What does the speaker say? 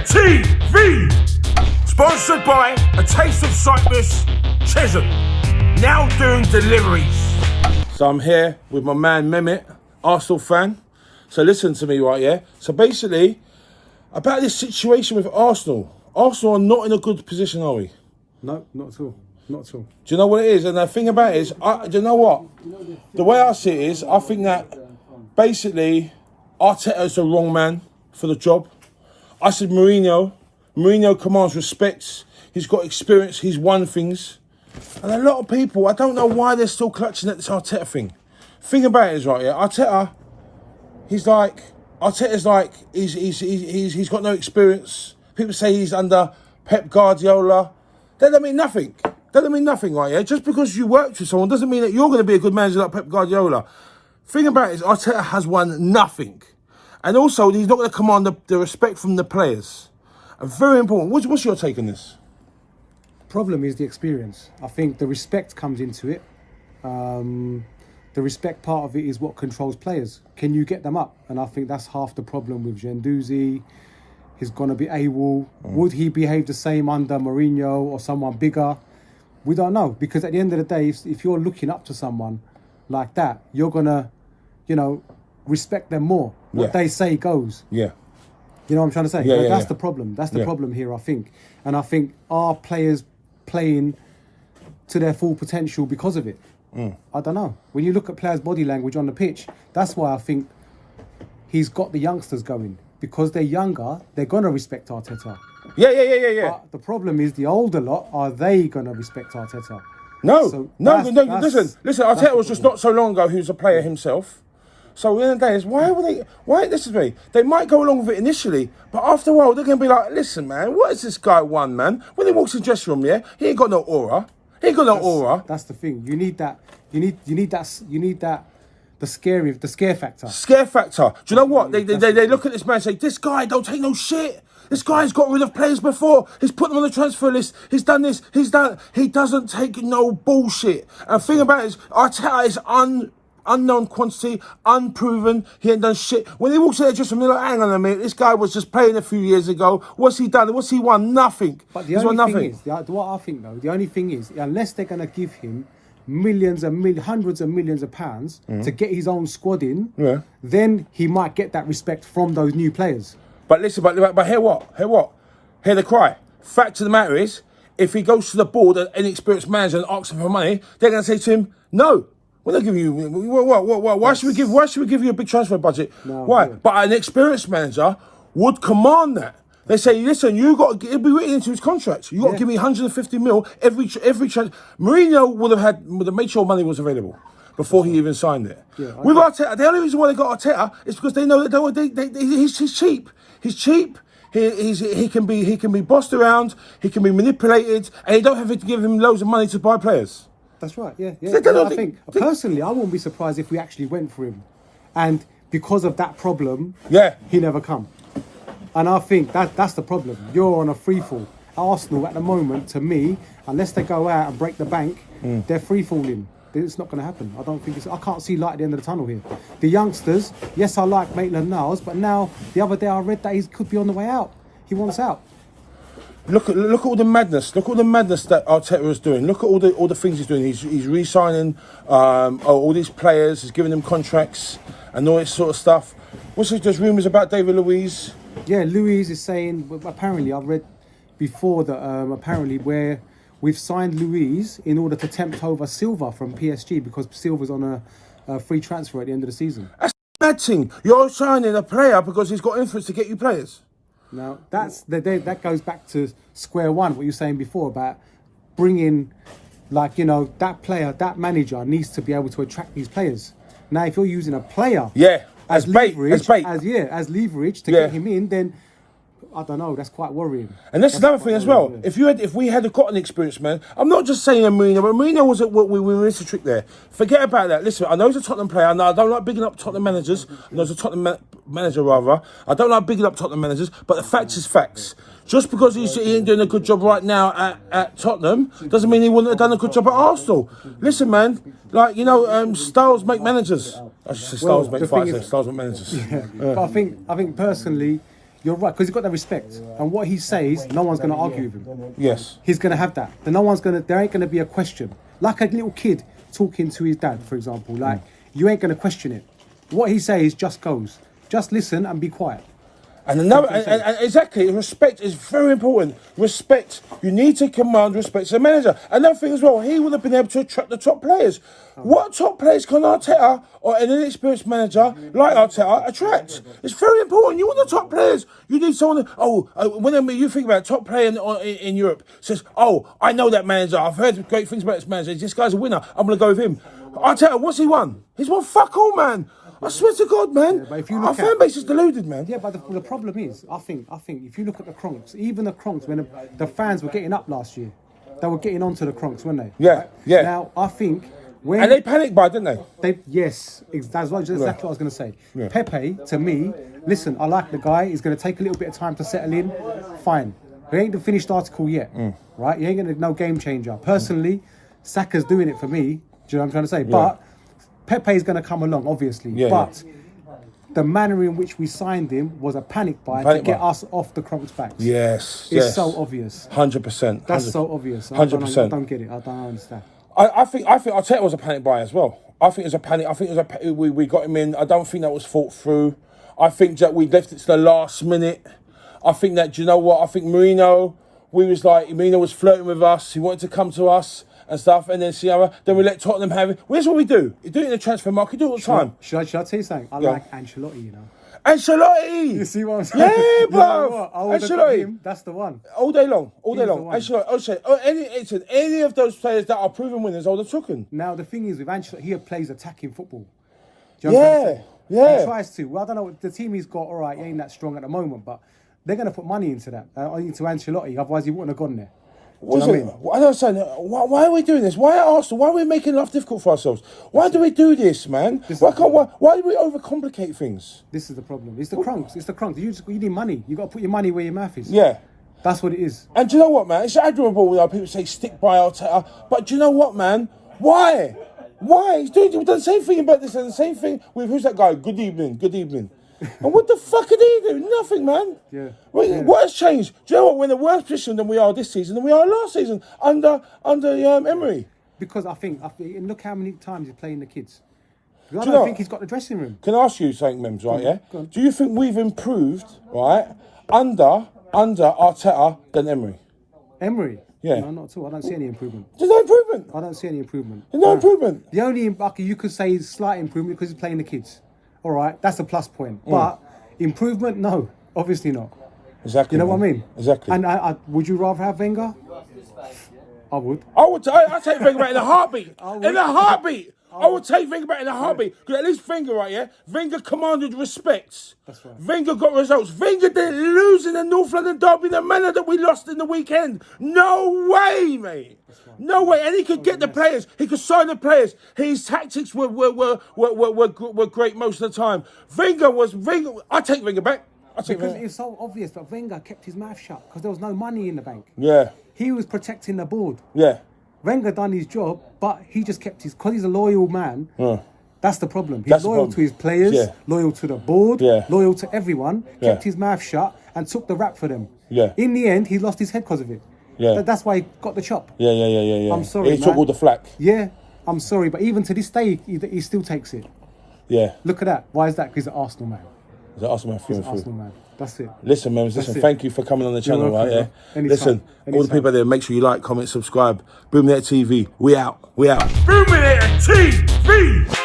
TV. Sponsored by A Taste of Cyprus, Chisholm. Now doing deliveries. So I'm here with my man Mehmet, Arsenal fan. So listen to me right here. So basically, about this situation with Arsenal. Arsenal are not in a good position, are we? No, not at all. Not at all. Do you know what it is? And the thing about it is, do you know what? The way I see it is, I think that basically Arteta is the wrong man for the job. I said Mourinho. Mourinho commands respect. He's got experience. He's won things. And a lot of people, I don't know why they're still clutching at this Arteta thing. Thing about it is right here, Arteta's like, he's got no experience. People say he's under Pep Guardiola. That doesn't mean nothing. That doesn't mean nothing, right? Yeah? Just because you worked with someone doesn't mean that you're going to be a good manager like Pep Guardiola. Thing about it is Arteta has won nothing. And also, he's not going to command the respect from the players. And very important. What's your take on this? Problem is the experience. I think the respect comes into it. The respect part of it is what controls players. Can you get them up? And I think that's half the problem with Guendouzi. He's going to be AWOL. Would he behave the same under Mourinho or someone bigger? We don't know. Because at the end of the day, if you're looking up to someone like that, you're going to, respect them more. What they say goes. Yeah. You know what I'm trying to say? That's the problem. That's the problem here, I think. And I think our players playing to their full potential because of it. I don't know. When you look at players' body language on the pitch, that's why I think he's got the youngsters going. Because they're younger, they're going to respect Arteta. Yeah. But the problem is the older lot, are they going to respect Arteta? No. Listen, Arteta was just not so long ago, he was a player himself. So at the end of the day, is why listen to me, they might go along with it initially, but after a while, they're going to be like, listen, man, what has this guy won, man? When he walks in the dressing room, he ain't got no aura. That's the thing. You need that, the scare factor. Scare factor. Do you know what? They look at this man and say, this guy don't take no shit. This guy's got rid of players before. He's put them on the transfer list. He's done this. He doesn't take no bullshit. And the thing about it is, Arteta is unknown quantity, unproven. He ain't done shit. When he walks in there just from like, hang on a minute, this guy was just playing a few years ago. What's he done? What's he won? Nothing. But the only thing is, what I think though, the only thing is, unless they're going to give him hundreds of millions of pounds to get his own squad in, then he might get that respect from those new players. But listen, but hear what? Hear the cry. Fact of the matter is, if he goes to the board, an inexperienced manager, and asks him for money, they're going to say to him, no. We're not giving you. What? Why should we give you a big transfer budget? No, why? Yeah. But an experienced manager would command that. They say, listen, it'll be written into his contract. You got to give me 150 mil every transfer. Mourinho would have made sure money was available before he even signed it. Yeah, with Arteta, the only reason why they got Arteta is because they know that he's cheap. He's cheap. He can be bossed around. He can be manipulated, and you don't have to give him loads of money to buy players. That's right, yeah. I think, personally, I wouldn't be surprised if we actually went for him. And because of that problem, he never come. And I think that's the problem. You're on a free fall. Arsenal, at the moment, to me, unless they go out and break the bank, they're free falling. It's not going to happen. I can't see light at the end of the tunnel here. The youngsters, yes, I like Maitland-Niles, but now, the other day I read that he could be on the way out. He wants out. Look at all the madness. Look at all the madness that Arteta is doing. Look at all the things he's doing. He's re-signing all these players. He's giving them contracts and all this sort of stuff. There's rumours about David Luiz. Yeah, Luiz is saying, apparently, I've read before that apparently where we've signed Luiz in order to tempt over Silva from PSG because Silva's on a free transfer at the end of the season. That's a bad thing. You're signing a player because he's got influence to get you players. Now, that goes back to square one, what you were saying before about bringing, that player, that manager needs to be able to attract these players. Now, if you're using a player as leverage to get him in, then I don't know, that's quite worrying. And that's another thing as well. Yeah. If we had got an experienced man, I'm not just saying Mourinho, but Mourinho was we missed a trick there. Forget about that. Listen, I know he's a Tottenham player. I don't like bigging up Tottenham managers. I know he's a Tottenham manager rather. I don't like bigging up Tottenham managers, but the facts is facts. Just because he ain't doing a good job right now at Tottenham doesn't mean he wouldn't have done a good job at Arsenal. Listen, man, styles make managers. I should say styles make fighters. Styles make managers. Yeah. But I think personally, You're right, because he's got that respect. And what he says, no one's going to argue with him. Yes. He's going to have that. There ain't going to be a question. Like a little kid talking to his dad, for example. Like, you ain't going to question it. What he says just goes. Just listen and be quiet. And exactly, respect is very important. Respect. You need to command respect to the manager. Another thing as well, he would have been able to attract the top players. What top players can Arteta or an inexperienced manager like Arteta attract? It's very important. You want the top players. You need someone. When you think about top player in Europe, says, I know that manager. I've heard great things about this manager. This guy's a winner. I'm going to go with him. Arteta, what's he won? He's won fuck all, man. I swear to God, man. Yeah, but if you look our fan base is deluded, man. Yeah, but the problem is, I think if you look at the Cronks, even the Cronks, when the fans were getting up last year, they were getting onto the Cronks, weren't they? Yeah, yeah. Now, I think when... And they panicked by, didn't they? Yes, that's exactly what I was going to say. Yeah. Pepe, to me, listen, I like the guy. He's going to take a little bit of time to settle in. Fine. He ain't the finished article yet, right? He ain't going to no game changer. Personally, Saka's doing it for me. Do you know what I'm trying to say? Yeah. But Pepe's going to come along, obviously. Yeah, but the manner in which we signed him was a panic buy to get us off the Cronks' backs. Yes, it's so obvious. 100%. That's so obvious. 100%. I don't get it. I don't understand. I think Arteta was a panic buy as well. I think it was a panic. I think it was we got him in. I don't think that was thought through. I think that we left it to the last minute. I think that, do you know what? I think Mourinho was flirting with us. He wanted to come to us and stuff, and then we let Tottenham have it. Where's what we do? You do it in the transfer market, you do it all the time. Should I tell you something? I like Ancelotti, you know. Ancelotti! You see what I'm saying? Yeah, bro! You know Ancelotti! That's the one. All day long. Ancelotti. Any of those players that are proven winners, I would have taken. Now, the thing is, with Ancelotti, he plays attacking football. Do you know what I'm saying? Yeah. He tries to. Well, I don't know, the team he's got, all right, he ain't that strong at the moment, but they're going to put money into that, into Ancelotti, otherwise he wouldn't have gone there. I don't understand. Why are we doing this? Why Arsenal? Why are we making life difficult for ourselves? Why do we do this, man? Why do we overcomplicate things? This is the problem. It's the Cronks. You need money. You got to put your money where your mouth is. Yeah. That's what it is. And do you know what, man? It's admirable when people say stick by Arteta. But do you know what, man? Why? He's done the same thing about this and the same thing with, who's that guy? Good evening. And what the fuck did he do? Nothing, man. Yeah. What has changed? Do you know what? We're in a worse position than we are this season than we are last season under Emery. Because I think look how many times he's playing the kids. I don't think he's got the dressing room. Can I ask you something, Memz, right, yeah? Go on. Do you think we've improved, right, under Arteta than Emery? Emery? Yeah. No, not at all. I don't see any improvement. There's no improvement? I don't see any improvement. There's no improvement? The only, you could say slight improvement because he's playing the kids. All right, that's a plus point. But improvement, no, obviously not. Exactly. You know what I mean? Exactly. And would you rather have Wenger? I would. I'd take Wenger back in a heartbeat. In a heartbeat. I would take Wenger back in a heartbeat. Because at least Wenger, right, yeah? Wenger commanded respect. That's right. Wenger got results. Wenger didn't lose in the North London derby in the manner that we lost in the weekend. No way, mate. Right. No way. And he could get the players. He could sign the players. His tactics were great most of the time. Wenger. I take Wenger back. Because it's so obvious that Wenger kept his mouth shut because there was no money in the bank. Yeah. He was protecting the board. Yeah. Wenger done his job, but he just kept because he's a loyal man. That's the problem. He's loyal to his players, loyal to the board, loyal to everyone, kept his mouth shut and took the rap for them. Yeah. In the end, he lost his head because of it. Yeah. That's why he got the chop. Yeah. I'm sorry, He took all the flack. Yeah, I'm sorry, but even to this day, he still takes it. Yeah. Look at that. Why is that? Because he's an Arsenal man. He's an Arsenal man through and through. Arsenal man. That's it. Listen, Memz, thank you for coming on the channel, right? Yeah. Listen, all the people out there, make sure you like, comment, subscribe. Boominator TV, we out. Boominator TV!